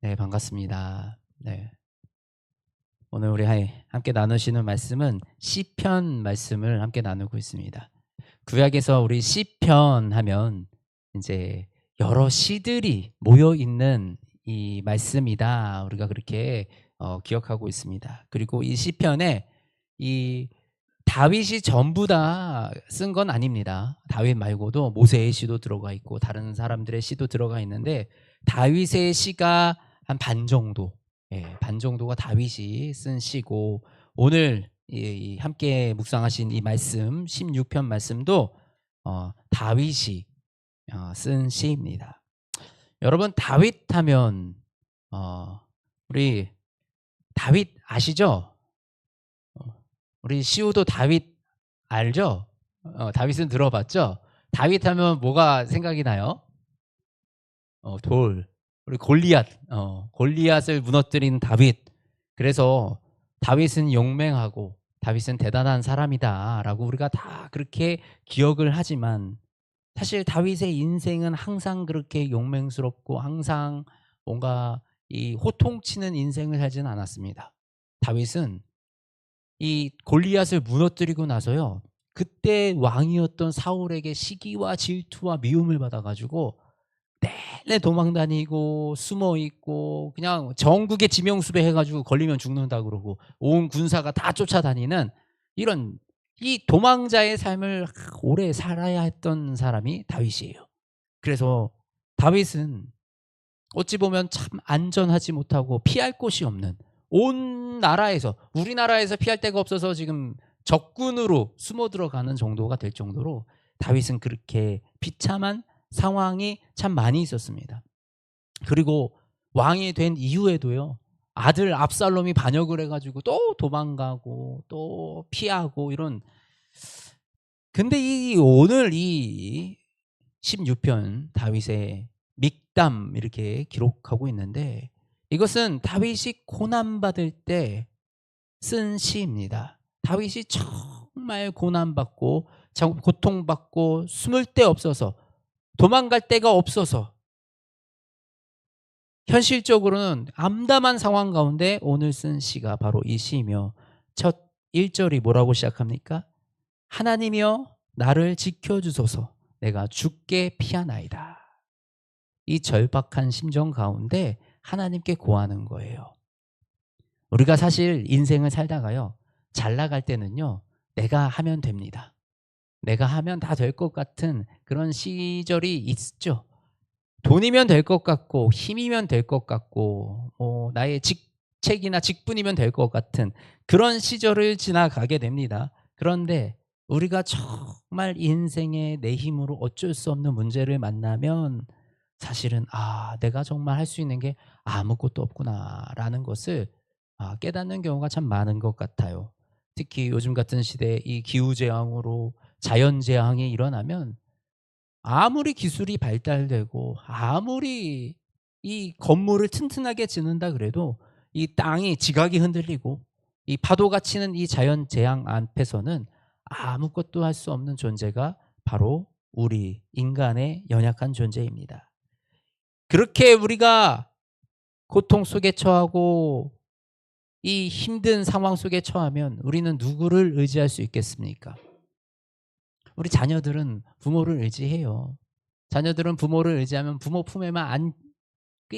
네, 반갑습니다. 네. 오늘 우리 함께 나누시는 말씀은 시편 말씀을 함께 나누고 있습니다. 구약에서 우리 시편 하면 이제 여러 시들이 모여 있는 이 말씀이다. 우리가 그렇게 기억하고 있습니다. 그리고 이 시편에 이 다윗이 전부 다 쓴 건 아닙니다. 다윗 말고도 모세의 시도 들어가 있고 다른 사람들의 시도 들어가 있는데 다윗의 시가 한 반 정도, 반 정도가 다윗이 쓴 시고 오늘 이 함께 묵상하신 이 말씀 16편 말씀도 다윗이 쓴 시입니다. 여러분 다윗 하면 우리 다윗 아시죠? 우리 시우도 다윗 알죠? 다윗은 들어봤죠? 다윗 하면 뭐가 생각이 나요? 돌. 우리 골리앗. 골리앗을 무너뜨린 다윗. 그래서 다윗은 용맹하고 다윗은 대단한 사람이다라고 우리가 다 그렇게 기억을 하지만 사실 다윗의 인생은 항상 그렇게 용맹스럽고 항상 뭔가 이 호통치는 인생을 살지는 않았습니다. 다윗은 이 골리앗을 무너뜨리고 나서요. 그때 왕이었던 사울에게 시기와 질투와 미움을 받아 가지고 내내 도망 다니고 숨어 있고 그냥 전국에 지명수배 해 가지고 걸리면 죽는다 그러고 온 군사가 다 쫓아다니는 이런 이 도망자의 삶을 오래 살아야 했던 사람이 다윗이에요. 그래서 다윗은 어찌 보면 참 안전하지 못하고 피할 곳이 없는 온 나라에서 우리나라에서 피할 데가 없어서 지금 적군으로 숨어 들어가는 정도가 될 정도로 다윗은 그렇게 비참한 상황이 참 많이 있었습니다. 그리고 왕이 된 이후에도요. 아들 압살롬이 반역을 해 가지고 또 도망가고 또 피하고 이런 근데 이 오늘 이 16편 다윗의 믹담 이렇게 기록하고 있는데 이것은 다윗이 고난받을 때 쓴 시입니다. 다윗이 정말 고난받고 고통받고 숨을 데 없어서 도망갈 데가 없어서 현실적으로는 암담한 상황 가운데 오늘 쓴 시가 바로 이 시이며 첫 1절이 뭐라고 시작합니까? 하나님이여 나를 지켜주소서 내가 죽게 피하나이다. 이 절박한 심정 가운데 하나님께 고하는 거예요. 우리가 사실 인생을 살다가요. 잘 나갈 때는요. 내가 하면 됩니다. 내가 하면 다 될 것 같은 그런 시절이 있죠. 돈이면 될 것 같고 힘이면 될 것 같고 나의 직책이나 직분이면 될 것 같은 그런 시절을 지나가게 됩니다. 그런데 우리가 정말 인생의 내 힘으로 어쩔 수 없는 문제를 만나면 사실은 '아 내가 정말 할 수 있는 게 아무것도 없구나.'라는 것을 깨닫는 경우가 참 많은 것 같아요. 특히 요즘 같은 시대에 이 기후 재앙으로 자연 재앙이 일어나면 아무리 기술이 발달되고 아무리 이 건물을 튼튼하게 짓는다 그래도 이 땅이 지각이 흔들리고 이 파도가 치는 이 자연 재앙 앞에서는 아무것도 할 수 없는 존재가 바로 우리 인간의 연약한 존재입니다. 그렇게 우리가 고통 속에 처하고 이 힘든 상황 속에 처하면 우리는 누구를 의지할 수 있겠습니까? 우리 자녀들은 부모를 의지해요. 자녀들은 부모를 의지하면 부모 품에만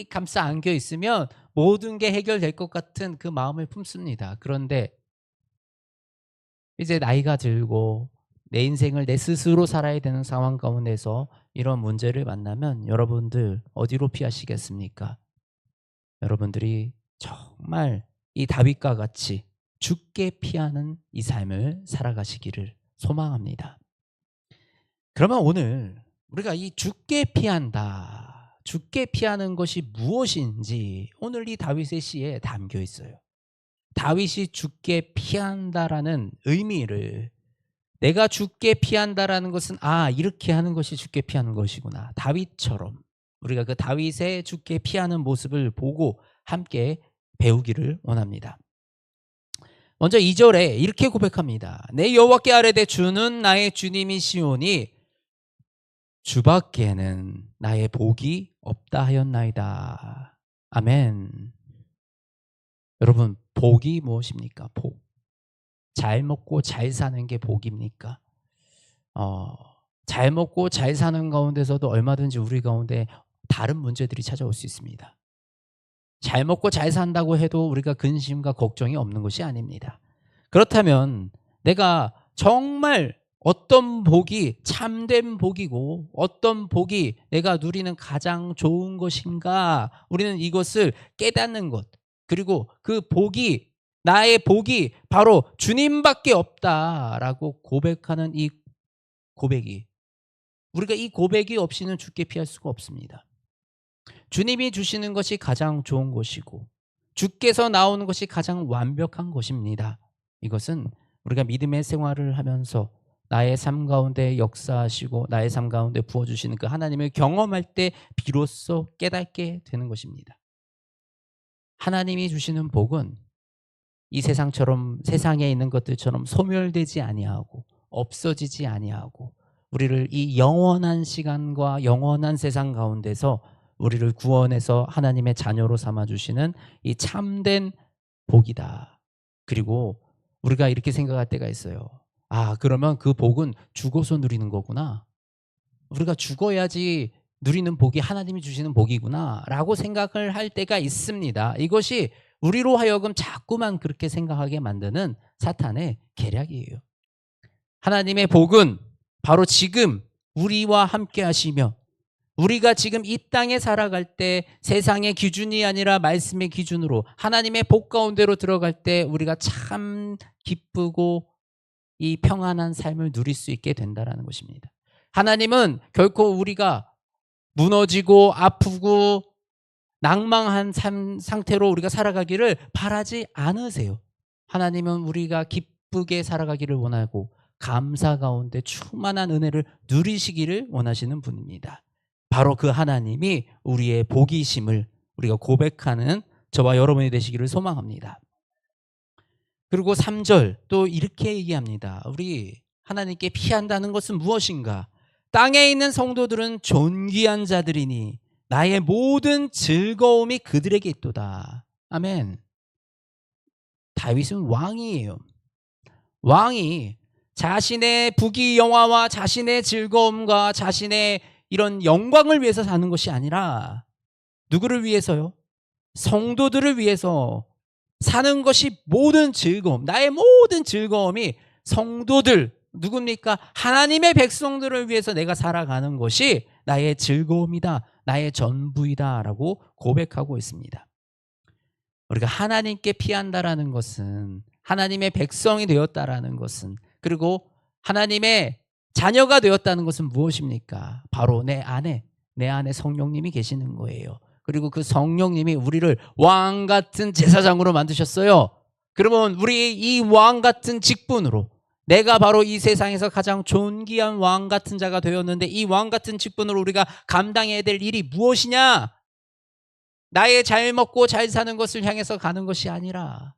감싸 안겨 있으면 모든 게 해결될 것 같은 그 마음을 품습니다. 그런데 이제 나이가 들고 내 인생을 내 스스로 살아야 되는 상황 가운데서 이런 문제를 만나면 여러분들 어디로 피하시겠습니까? 여러분들이 정말 이 다윗과 같이 죽게 피하는 이 삶을 살아가시기를 소망합니다. 그러면 오늘 우리가 이 죽게 피한다. 죽게 피하는 것이 무엇인지 오늘 이 다윗의 시에 담겨 있어요. 다윗이 죽게 피한다라는 의미를 내가 죽게 피한다라는 것은 이렇게 하는 것이 죽게 피하는 것이구나. 다윗처럼 우리가 그 다윗의 죽게 피하는 모습을 보고 함께 배우기를 원합니다. 먼저 2절에 이렇게 고백합니다. 내 여호와께 아뢰되 주는 나의 주님이시오니 주밖에는 나의 복이 없다 하였나이다. 아멘. 여러분, 복이 무엇입니까? 복. 잘 먹고 잘 사는 게 복입니까? 어, 잘 먹고 잘 사는 가운데서도 얼마든지 우리 가운데 다른 문제들이 찾아올 수 있습니다. 잘 먹고 잘 산다고 해도 우리가 근심과 걱정이 없는 것이 아닙니다. 그렇다면 내가 정말 어떤 복이 참된 복이고 어떤 복이 내가 누리는 가장 좋은 것인가, 우리는 이것을 깨닫는 것, 그리고 그 복이, 나의 복이 바로 주님밖에 없다라고 고백하는 이 고백이, 우리가 이 고백이 없이는 주께 피할 수가 없습니다. 주님이 주시는 것이 가장 좋은 것이고 주께서 나오는 것이 가장 완벽한 것입니다. 이것은 우리가 믿음의 생활을 하면서 나의 삶 가운데 역사하시고 나의 삶 가운데 부어주시는 그 하나님을 경험할 때 비로소 깨닫게 되는 것입니다. 하나님이 주시는 복은 이 세상처럼, 세상에 있는 것들처럼 소멸되지 아니하고 없어지지 아니하고 우리를 이 영원한 시간과 영원한 세상 가운데서 우리를 구원해서 하나님의 자녀로 삼아주시는 이 참된 복이다. 그리고 우리가 이렇게 생각할 때가 있어요. 아, 그러면 그 복은 죽어서 누리는 거구나. 우리가 죽어야지 누리는 복이 하나님이 주시는 복이구나 라고 생각을 할 때가 있습니다. 이것이 우리로 하여금 자꾸만 그렇게 생각하게 만드는 사탄의 계략이에요. 하나님의 복은 바로 지금 우리와 함께 하시며 우리가 지금 이 땅에 살아갈 때 세상의 기준이 아니라 말씀의 기준으로 하나님의 복 가운데로 들어갈 때 우리가 참 기쁘고 이 평안한 삶을 누릴 수 있게 된다는 것입니다. 하나님은 결코 우리가 무너지고 아프고 낭망한 삶 상태로 우리가 살아가기를 바라지 않으세요. 하나님은 우리가 기쁘게 살아가기를 원하고 감사 가운데 충만한 은혜를 누리시기를 원하시는 분입니다. 바로 그 하나님이 우리의 복이심을 우리가 고백하는 저와 여러분이 되시기를 소망합니다. 그리고 3절 또 이렇게 얘기합니다. 우리 하나님께 피한다는 것은 무엇인가? 땅에 있는 성도들은 존귀한 자들이니 나의 모든 즐거움이 그들에게 있도다. 아멘. 다윗은 왕이에요. 왕이 자신의 부귀영화와 자신의 즐거움과 자신의 이런 영광을 위해서 사는 것이 아니라 누구를 위해서요? 성도들을 위해서 사는 것이 모든 즐거움, 나의 모든 즐거움이 성도들, 누굽니까? 하나님의 백성들을 위해서 내가 살아가는 것이 나의 즐거움이다, 나의 전부이다 라고 고백하고 있습니다. 우리가 하나님께 피한다라는 것은, 하나님의 백성이 되었다라는 것은, 그리고 하나님의 자녀가 되었다는 것은 무엇입니까? 바로 내 안에 성령님이 계시는 거예요. 그리고 그 성령님이 우리를 왕 같은 제사장으로 만드셨어요. 그러면 우리 이 왕 같은 직분으로, 내가 바로 이 세상에서 가장 존귀한 왕 같은 자가 되었는데 이 왕 같은 직분으로 우리가 감당해야 될 일이 무엇이냐? 나의 잘 먹고 잘 사는 것을 향해서 가는 것이 아니라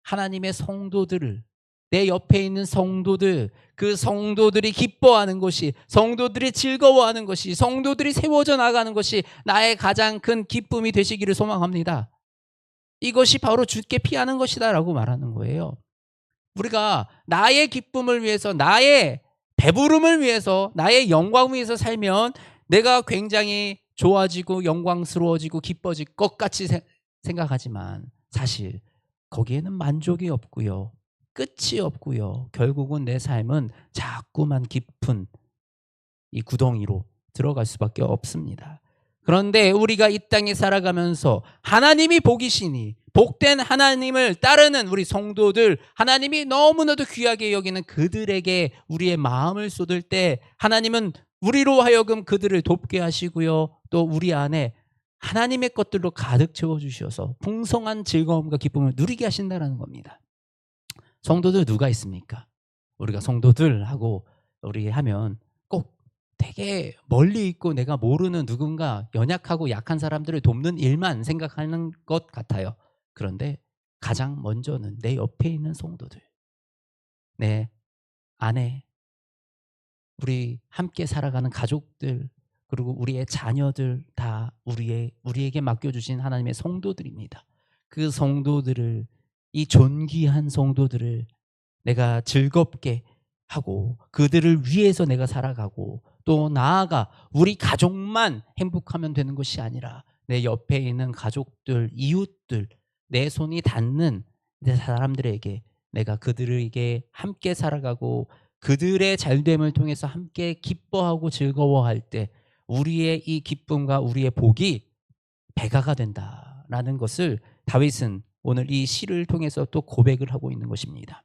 하나님의 성도들을, 내 옆에 있는 성도들, 그 성도들이 기뻐하는 것이, 성도들이 즐거워하는 것이, 성도들이 세워져 나가는 것이 나의 가장 큰 기쁨이 되시기를 소망합니다. 이것이 바로 주께 피하는 것이다 라고 말하는 거예요. 우리가 나의 기쁨을 위해서, 나의 배부름을 위해서, 나의 영광을 위해서 살면 내가 굉장히 좋아지고 영광스러워지고 기뻐질 것 같이 생각하지만 사실 거기에는 만족이 없고요, 끝이 없고요, 결국은 내 삶은 자꾸만 깊은 이 구덩이로 들어갈 수밖에 없습니다. 그런데 우리가 이 땅에 살아가면서 하나님이 복이시니 복된 하나님을 따르는 우리 성도들, 하나님이 너무나도 귀하게 여기는 그들에게 우리의 마음을 쏟을 때 하나님은 우리로 하여금 그들을 돕게 하시고요, 또 우리 안에 하나님의 것들로 가득 채워주셔서 풍성한 즐거움과 기쁨을 누리게 하신다는 겁니다. 성도들 누가 있습니까? 우리가 성도들하고 우리 하면 꼭 되게 멀리 있고 내가 모르는 누군가, 연약하고 약한 사람들을 돕는 일만 생각하는 것 같아요. 그런데 가장 먼저는 내 옆에 있는 성도들, 내 아내, 우리 함께 살아가는 가족들, 그리고 우리의 자녀들 다 우리에게 맡겨주신 하나님의 성도들입니다. 그 성도들을, 이 존귀한 성도들을 내가 즐겁게 하고 그들을 위해서 내가 살아가고, 또 나아가 우리 가족만 행복하면 되는 것이 아니라 내 옆에 있는 가족들, 이웃들, 내 손이 닿는 내 사람들에게 내가 그들에게 함께 살아가고 그들의 잘됨을 통해서 함께 기뻐하고 즐거워할 때 우리의 이 기쁨과 우리의 복이 배가가 된다라는 것을 다윗은 오늘 이 시를 통해서 또 고백을 하고 있는 것입니다.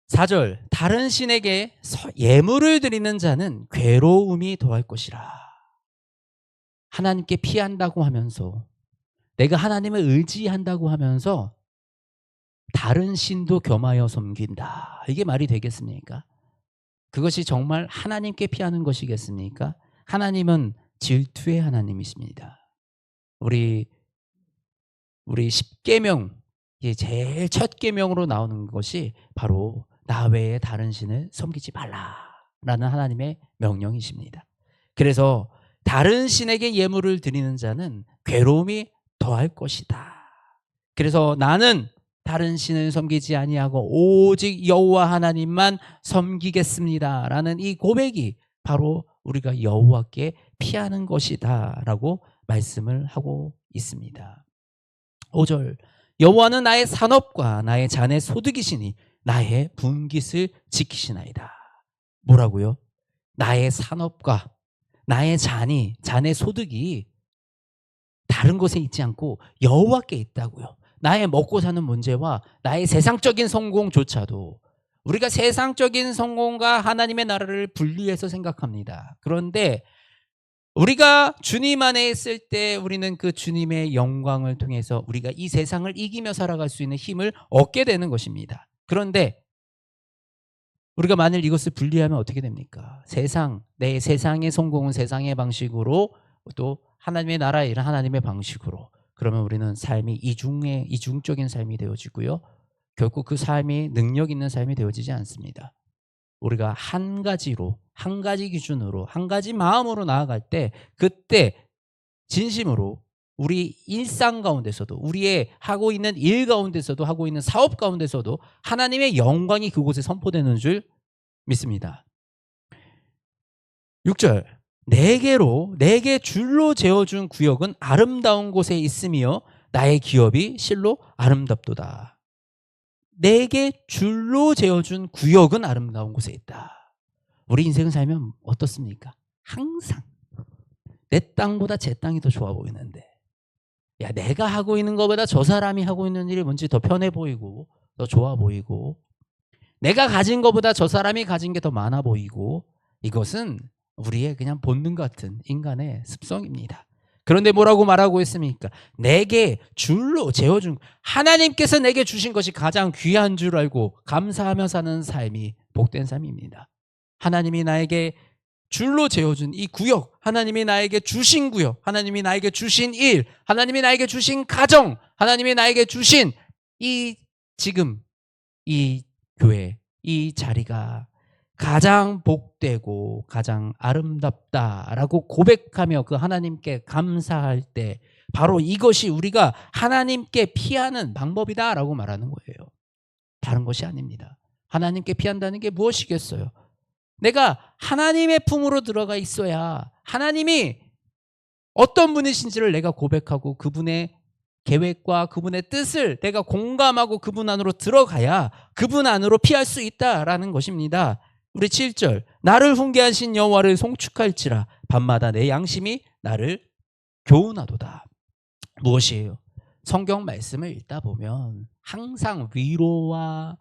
4절, 다른 신에게 예물을 드리는 자는 괴로움이 더할 것이라. 하나님께 피한다고 하면서, 내가 하나님을 의지한다고 하면서 다른 신도 겸하여 섬긴다. 이게 말이 되겠습니까? 그것이 정말 하나님께 피하는 것이겠습니까? 하나님은 질투의 하나님이십니다. 우리 10계명, 제일 첫 계명으로 나오는 것이 바로 나 외에 다른 신을 섬기지 말라라는 하나님의 명령이십니다. 그래서 다른 신에게 예물을 드리는 자는 괴로움이 더할 것이다. 그래서 나는 다른 신을 섬기지 아니하고 오직 여호와 하나님만 섬기겠습니다라는 이 고백이 바로 우리가 여호와께 피하는 것이다라고 말씀을 하고 있습니다. 5절, 여호와는 나의 산업과 나의 잔의 소득이시니 나의 분깃을 지키시나이다. 뭐라고요? 나의 산업과 나의 잔의 소득이 다른 곳에 있지 않고 여호와께 있다고요. 나의 먹고 사는 문제와 나의 세상적인 성공조차도 우리가 세상적인 성공과 하나님의 나라를 분리해서 생각합니다. 그런데 우리가 주님 안에 있을 때 우리는 그 주님의 영광을 통해서 우리가 이 세상을 이기며 살아갈 수 있는 힘을 얻게 되는 것입니다. 그런데 우리가 만일 이것을 분리하면 어떻게 됩니까? 내 세상의 성공은 세상의 방식으로, 또 하나님의 나라의 일은 하나님의 방식으로, 그러면 우리는 삶이 이중적인 삶이 되어지고요. 결국 그 삶이 능력 있는 삶이 되어지지 않습니다. 우리가 한 가지 기준으로, 한 가지 마음으로 나아갈 때, 그때 진심으로 우리 일상 가운데서도, 우리의 하고 있는 일 가운데서도, 하고 있는 사업 가운데서도 하나님의 영광이 그곳에 선포되는 줄 믿습니다. 6절, 내게 줄로 재어준 구역은 아름다운 곳에 있으며 나의 기업이 실로 아름답도다. 내게 줄로 재어준 구역은 아름다운 곳에 있다. 우리 인생을 살면 어떻습니까? 항상 내 땅보다 제 땅이 더 좋아 보이는데, 야, 내가 하고 있는 것보다 저 사람이 하고 있는 일이 뭔지 더 편해 보이고 더 좋아 보이고, 내가 가진 것보다 저 사람이 가진 게 더 많아 보이고, 이것은 우리의 그냥 본능 같은 인간의 습성입니다. 그런데 뭐라고 말하고 있습니까? 내게 줄로 재어준, 하나님께서 내게 주신 것이 가장 귀한 줄 알고 감사하며 사는 삶이 복된 삶입니다. 하나님이 나에게 줄로 재어준 이 구역, 하나님이 나에게 주신 구역, 하나님이 나에게 주신 일, 하나님이 나에게 주신 가정, 하나님이 나에게 주신 지금 이 교회, 이 자리가 가장 복되고 가장 아름답다라고 고백하며 그 하나님께 감사할 때, 바로 이것이 우리가 하나님께 피하는 방법이다라고 말하는 거예요. 다른 것이 아닙니다. 하나님께 피한다는 게 무엇이겠어요? 내가 하나님의 품으로 들어가 있어야 하나님이 어떤 분이신지를 내가 고백하고 그분의 계획과 그분의 뜻을 내가 공감하고 그분 안으로 들어가야 그분 안으로 피할 수 있다라는 것입니다. 우리 7절, 나를 훈계하신 여호와를 송축할지라 밤마다 내 양심이 나를 교훈하도다. 무엇이에요? 성경 말씀을 읽다 보면 항상 위로와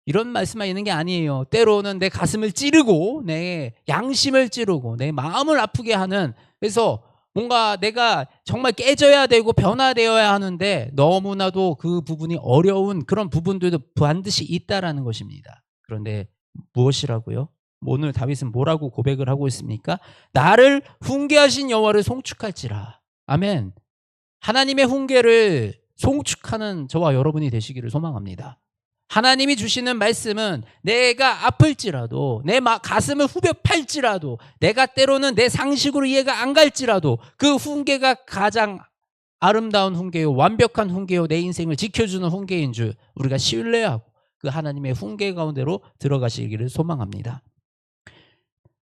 이런 말씀만 있는 게 아니에요. 때로는 내 가슴을 찌르고 내 양심을 찌르고 내 마음을 아프게 하는, 그래서 뭔가 내가 정말 깨져야 되고 변화되어야 하는데 너무나도 그 부분이 어려운 그런 부분들도 반드시 있다라는 것입니다. 그런데 무엇이라고요? 오늘 다윗은 뭐라고 고백을 하고 있습니까? 나를 훈계하신 여호와를 송축할지라. 아멘. 하나님의 훈계를 송축하는 저와 여러분이 되시기를 소망합니다. 하나님이 주시는 말씀은 내가 아플지라도 내 가슴을 후벼 팔지라도 내가 때로는 내 상식으로 이해가 안 갈지라도 그 훈계가 가장 아름다운 훈계요, 완벽한 훈계요, 내 인생을 지켜주는 훈계인 줄 우리가 신뢰하고 그 하나님의 훈계 가운데로 들어가시기를 소망합니다.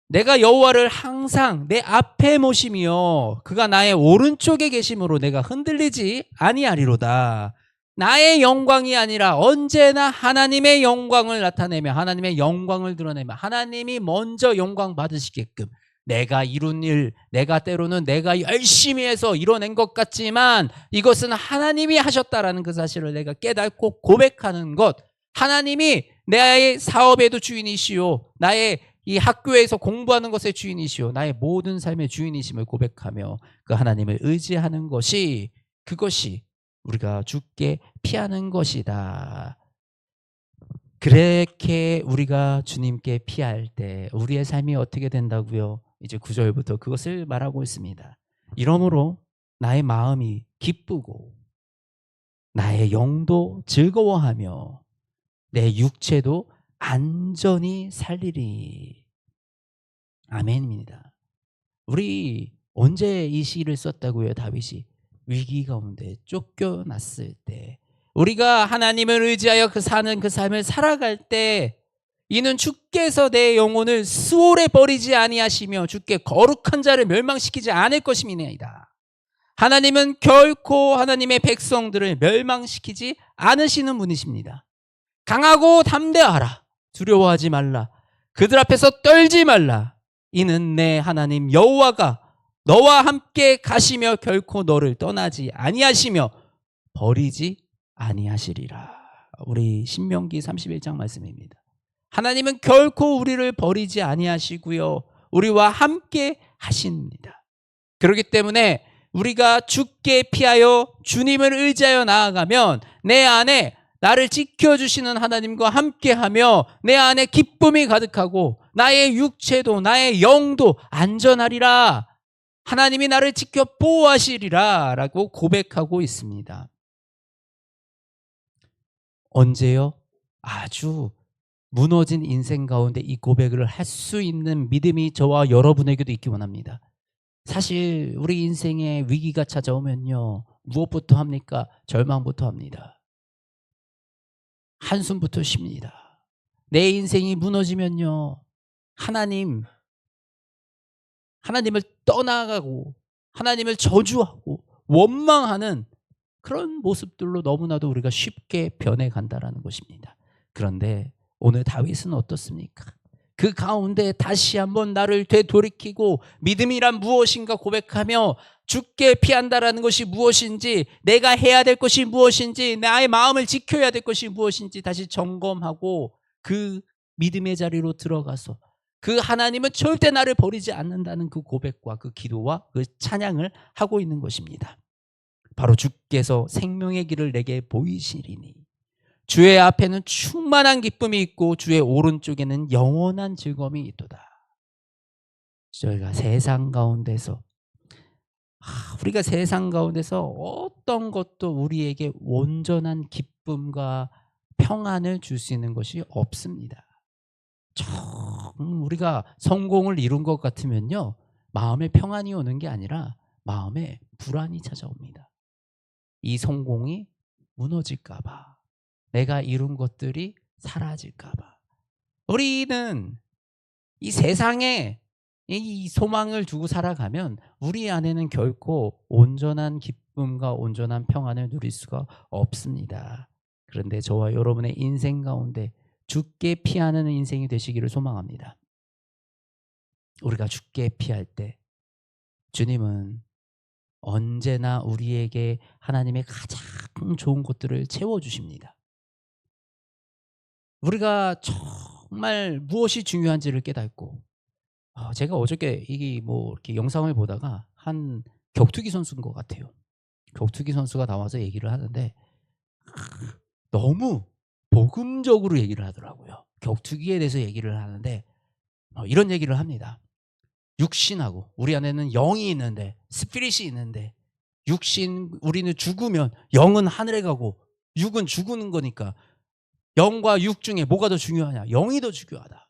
내가 여호와를 항상 내 앞에 모심이요 그가 나의 오른쪽에 계심으로 내가 흔들리지 아니하리로다. 나의 영광이 아니라 언제나 하나님의 영광을 나타내며 하나님의 영광을 드러내며 하나님이 먼저 영광 받으시게끔 내가 이룬 일, 내가 때로는 내가 열심히 해서 이뤄낸 것 같지만 이것은 하나님이 하셨다라는 그 사실을 내가 깨닫고 고백하는 것, 하나님이 나의 사업에도 주인이시오, 나의 이 학교에서 공부하는 것의 주인이시오, 나의 모든 삶의 주인이심을 고백하며 그 하나님을 의지하는 것이, 그것이 우리가 죽게 피하는 것이다. 그렇게 우리가 주님께 피할 때 우리의 삶이 어떻게 된다고요? 이제 9절부터 그것을 말하고 있습니다. 이러므로 나의 마음이 기쁘고 나의 영도 즐거워하며 내 육체도 안전히 살리리. 아멘입니다. 우리 언제 이 시를 썼다고요? 다윗이 위기 가운데 쫓겨났을 때, 우리가 하나님을 의지하여 사는 그 삶을 살아갈 때 이는 주께서 내 영혼을 수월에 버리지 아니하시며 주께 거룩한 자를 멸망시키지 않을 것임이니이다. 하나님은 결코 하나님의 백성들을 멸망시키지 않으시는 분이십니다. 강하고 담대하라. 두려워하지 말라. 그들 앞에서 떨지 말라. 이는 내 하나님 여호와가 너와 함께 가시며 결코 너를 떠나지 아니하시며 버리지 아니하시리라. 우리 신명기 31장 말씀입니다. 하나님은 결코 우리를 버리지 아니하시고요, 우리와 함께 하십니다. 그렇기 때문에 우리가 주께 피하여 주님을 의지하여 나아가면 내 안에 나를 지켜주시는 하나님과 함께하며 내 안에 기쁨이 가득하고 나의 육체도 나의 영도 안전하리라. 하나님이 나를 지켜 보호하시리라 라고 고백하고 있습니다. 언제요? 아주 무너진 인생 가운데 이 고백을 할 수 있는 믿음이 저와 여러분에게도 있기 원합니다. 사실 우리 인생에 위기가 찾아오면요, 무엇부터 합니까? 절망부터 합니다. 한숨부터 쉽니다. 내 인생이 무너지면요, 하나님을 떠나가고 하나님을 저주하고 원망하는 그런 모습들로 너무나도 우리가 쉽게 변해간다는 것입니다. 그런데 오늘 다윗은 어떻습니까? 그 가운데 다시 한번 나를 되돌이키고 믿음이란 무엇인가 고백하며 주께 피한다라는 것이 무엇인지, 내가 해야 될 것이 무엇인지, 나의 마음을 지켜야 될 것이 무엇인지 다시 점검하고 그 믿음의 자리로 들어가서 그 하나님은 절대 나를 버리지 않는다는 그 고백과 그 기도와 그 찬양을 하고 있는 것입니다. 바로 주께서 생명의 길을 내게 보이시리니 주의 앞에는 충만한 기쁨이 있고 주의 오른쪽에는 영원한 즐거움이 있도다. 저희가 세상 가운데서 우리가 세상 가운데서 어떤 것도 우리에게 온전한 기쁨과 평안을 줄 수 있는 것이 없습니다. 우리가 성공을 이룬 것 같으면요, 마음에 평안이 오는 게 아니라 마음에 불안이 찾아옵니다. 이 성공이 무너질까 봐, 내가 이룬 것들이 사라질까 봐. 우리는 이 세상에 이 소망을 두고 살아가면 우리 안에는 결코 온전한 기쁨과 온전한 평안을 누릴 수가 없습니다. 그런데 저와 여러분의 인생 가운데 주께 피하는 인생이 되시기를 소망합니다. 우리가 주께 피할 때 주님은 언제나 우리에게 하나님의 가장 좋은 것들을 채워주십니다. 우리가 정말 무엇이 중요한지를 깨닫고, 제가 어저께 이렇게 영상을 보다가 한 격투기 선수인 것 같아요. 격투기 선수가 나와서 얘기를 하는데 너무 복음적으로 얘기를 하더라고요. 격투기에 대해서 얘기를 하는데 이런 얘기를 합니다. 육신하고 우리 안에는 영이 있는데, 스피릿이 있는데, 우리는 죽으면 영은 하늘에 가고 육은 죽는 거니까 영과 육 중에 뭐가 더 중요하냐? 영이 더 중요하다.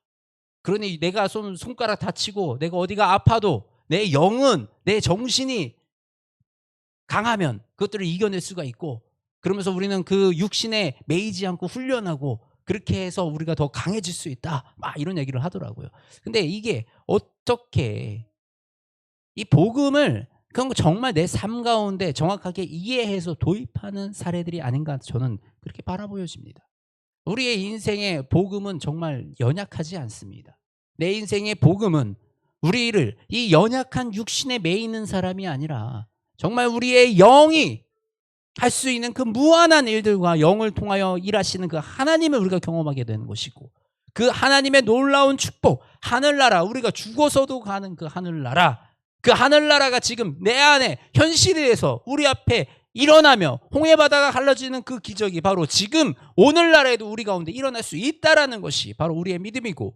그러니 내가 손가락 다치고 내가 어디가 아파도 내 영은, 내 정신이 강하면 그것들을 이겨낼 수가 있고, 그러면서 우리는 그 육신에 매이지 않고 훈련하고 그렇게 해서 우리가 더 강해질 수 있다. 막 이런 얘기를 하더라고요. 근데 이게 어떻게 이 복음을 그건 정말 내 삶 가운데 정확하게 이해해서 도입하는 사례들이 아닌가, 저는 그렇게 바라보여집니다. 우리의 인생의 복음은 정말 연약하지 않습니다. 내 인생의 복음은 우리를 이 연약한 육신에 매이는 사람이 아니라 정말 우리의 영이 할 수 있는 그 무한한 일들과 영을 통하여 일하시는 그 하나님을 우리가 경험하게 되는 것이고, 그 하나님의 놀라운 축복, 하늘나라, 우리가 죽어서도 가는 그 하늘나라, 그 하늘나라가 지금 내 안에 현실이 돼서 우리 앞에 일어나며 홍해바다가 갈라지는 그 기적이 바로 지금 오늘날에도 우리 가운데 일어날 수 있다라는 것이 바로 우리의 믿음이고,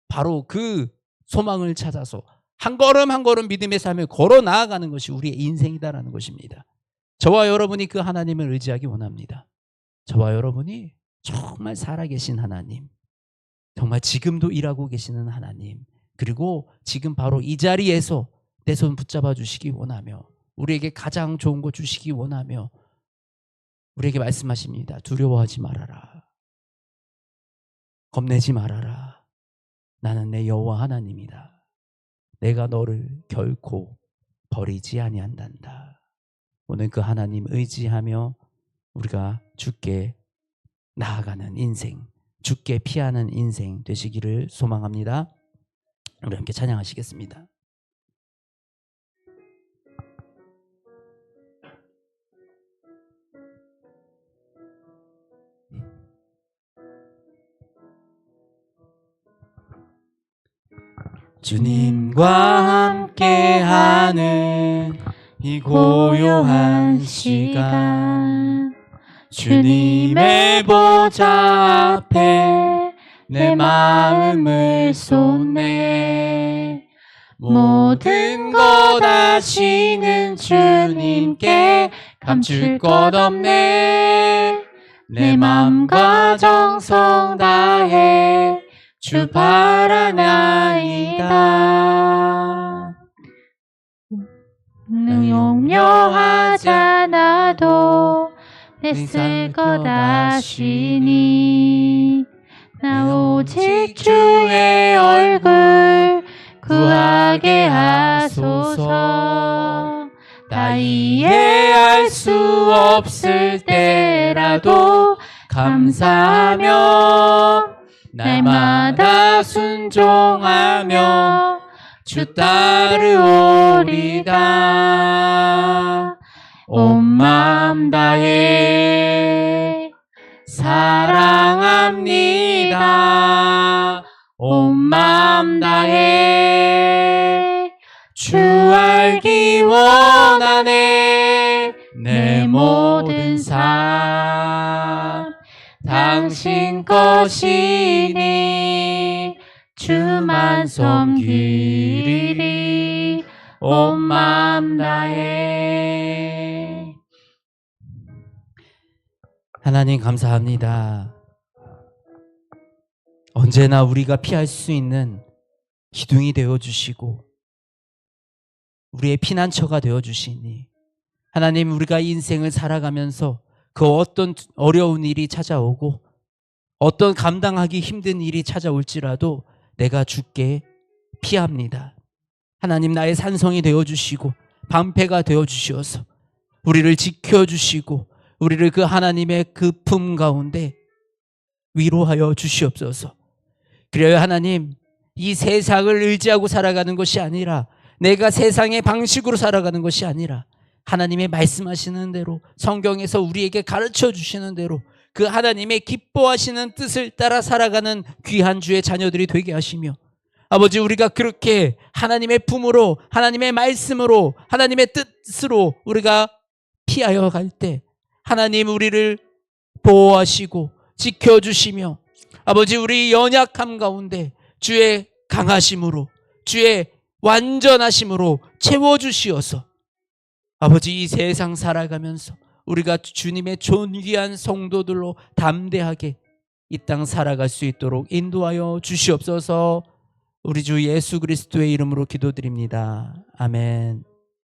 바로 그 소망을 찾아서 한 걸음 한 걸음 믿음의 삶을 걸어 나아가는 것이 우리의 인생이다라는 것입니다. 저와 여러분이 그 하나님을 의지하기 원합니다. 저와 여러분이 정말 살아계신 하나님, 정말 지금도 일하고 계시는 하나님, 그리고 지금 바로 이 자리에서 내 손 붙잡아 주시기 원하며 우리에게 가장 좋은 거 주시기 원하며 우리에게 말씀하십니다. 두려워하지 말아라. 겁내지 말아라. 나는 내 여호와 하나님이다. 내가 너를 결코 버리지 아니한단다. 오늘 그 하나님 의지하며 우리가 주께 나아가는 인생, 주께 피하는 인생 되시기를 소망합니다. 우리 함께 찬양하시겠습니다. 주님과 함께하는 이 고요한 시간, 주님의 보좌 앞에 내 마음을 쏟네. 모든 것 아시는 주님께 감출 것 없네. 내 마음과 정성 다해 주 바라나이다. 용려하지 않아도 내 쓸 것 아시니 나 오직 주의 얼굴 구하게 하소서. 다 이해할 수 없을 때라도 감사하며 날마다 순종하며 주 따르오리다. 온 마음 다해 사랑합니다. 온 마음 다해 주 알기 원하네. 내 모든 삶 당신 것이니 주만 섬기리니 온 마음 다해. 하나님 감사합니다. 언제나 우리가 피할 수 있는 기둥이 되어주시고 우리의 피난처가 되어주시니, 하나님 우리가 인생을 살아가면서 그 어떤 어려운 일이 찾아오고 어떤 감당하기 힘든 일이 찾아올지라도 내가 주께 피합니다. 하나님 나의 산성이 되어주시고 방패가 되어주시어서 우리를 지켜주시고 우리를 그 하나님의 그 품 가운데 위로하여 주시옵소서. 그래야 하나님 이 세상을 의지하고 살아가는 것이 아니라, 내가 세상의 방식으로 살아가는 것이 아니라 하나님의 말씀하시는 대로 성경에서 우리에게 가르쳐 주시는 대로 그 하나님의 기뻐하시는 뜻을 따라 살아가는 귀한 주의 자녀들이 되게 하시며, 아버지 우리가 그렇게 하나님의 품으로 하나님의 말씀으로 하나님의 뜻으로 우리가 피하여 갈 때 하나님 우리를 보호하시고 지켜주시며, 아버지 우리 연약함 가운데 주의 강하심으로 주의 완전하심으로 채워주시어서 아버지 이 세상 살아가면서 우리가 주님의 존귀한 성도들로 담대하게 이 땅 살아갈 수 있도록 인도하여 주시옵소서. 우리 주 예수 그리스도의 이름으로 기도드립니다. 아멘.